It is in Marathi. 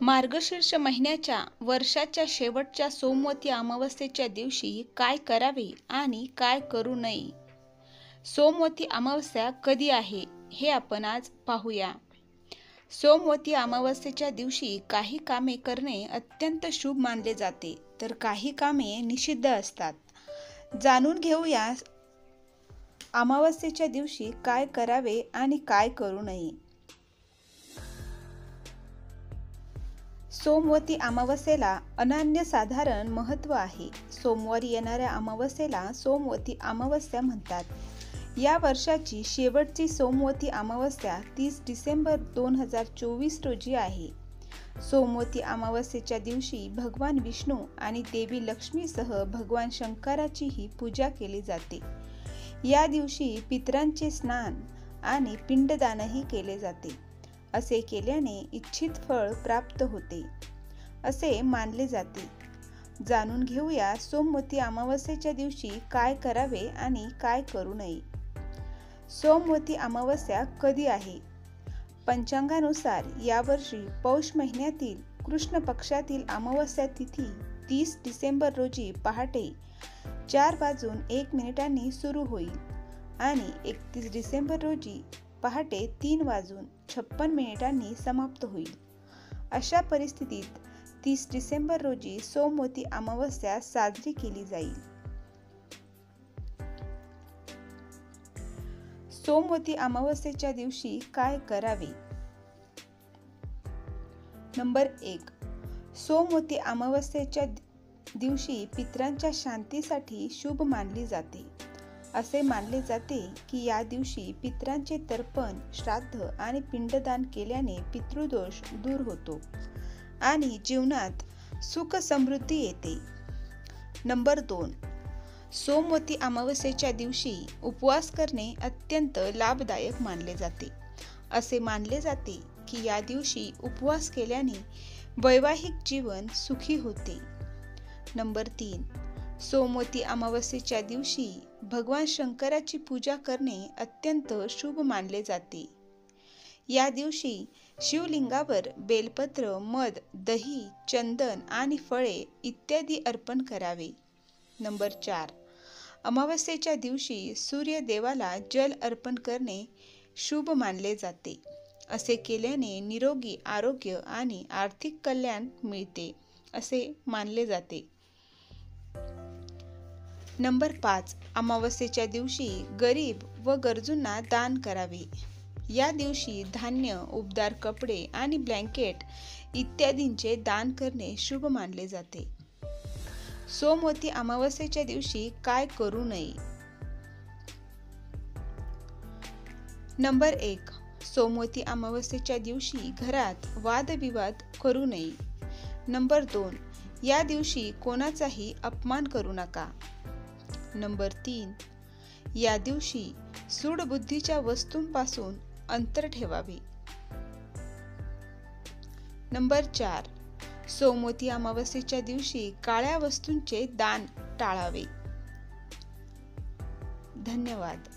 मार्गशीर्ष महिन्याच्या वर्षाच्या शेवटच्या सोमवती अमावस्येच्या दिवशी काय करावे आणि काय करू नये? सोमवती अमावस्या कधी आहे हे आपण आज पाहूया. सोमवती अमावस्येच्या दिवशी काही कामे करणे अत्यंत शुभ मानले जाते, तर काही कामे निषिद्ध असतात. जाणून घेऊया अमावस्येच्या दिवशी काय करावे आणि काय करू नये. सोमवती अमावस्येला अनन्यसाधारण महत्त्व आहे. सोमवारी येणाऱ्या अमावस्येला सोमवती अमावस्या म्हणतात. या वर्षाची शेवटची सोमवती अमावस्या 30 डिसेंबर 2024 रोजी आहे. सोमवती अमावस्येच्या दिवशी भगवान विष्णू आणि देवी लक्ष्मीसह भगवान शंकराचीही पूजा केली जाते. या दिवशी पितरांचे स्नान आणि पिंडदानही केले जाते. असे केल्याने इच्छित फळ प्राप्त होते असे मानले जाते. जाणून घेऊया सोमवती अमावस्येच्या दिवशी काय करावे आणि काय करू नये. सोमवती अमावस्या कधी आहे? पंचांगानुसार यावर्षी पौष महिन्यातील कृष्ण पक्षातील अमावस्या तिथी 30 डिसेंबर रोजी पहाटे 4:01 सुरू होईल आणि 31 डिसेंबर रोजी पहाटे 3:56 समाप्त होईल. अशा परिस्थितीत 30 डिसेंबर रोजी सोमवती अमावस्या साजरी केली जाईल. सोमवती अमावस्येच्या दिवशी काय करावे? नंबर 1. सोमवती अमावस्येच्या दिवशी पितरांच्या शांतीसाठी शुभ मानली जाते. असे मानले जाते की या दिवशी पितरांचे तर्पण, श्राद्ध आणि पिंडदान केल्याने पितृदोष दूर होतो आणि जीवनात सुख समृद्धी येते. नंबर 2. सोमवती अमावस्येच्या दिवशी उपवास करणे अत्यंत लाभदायक मानले जाते. असे मानले जाते की या दिवशी उपवास केल्याने वैवाहिक जीवन सुखी होते. नंबर 3. सोमवती अमावस्येच्या दिवशी भगवान शंकराची पूजा करणे अत्यंत शुभ मानले जाते. या दिवशी शिवलिंगावर बेलपत्र, मध, दही, चंदन आणि फळे इत्यादी अर्पण करावे. नंबर 4. अमावस्येच्या दिवशी सूर्यदेवाला जल अर्पण करणे शुभ मानले जाते. असे केल्याने निरोगी आरोग्य आणि आर्थिक कल्याण मिळते असे मानले जाते. नंबर 5. अमावस्येच्या दिवशी गरीब व गरजूंना दान करावे. या दिवशी धान्य, उबदार कपडे आणि ब्लँकेट इत्यादींचे दान करणे शुभ मानले जाते. सोमवती अमावस्येच्या दिवशी काय करू नये? नंबर 1. सोमवती अमावस्येच्या दिवशी घरात वादविवाद करू नये. नंबर 2. या दिवशी कोणाचाही अपमान करू नका. नंबर 3. या दिवशी सूडबुद्धीच्या वस्तूंपासून अंतर ठेवावे. नंबर 4. सोमवती अमावस्येच्या दिवशी काळ्या वस्तूंचे दान टाळावे. धन्यवाद.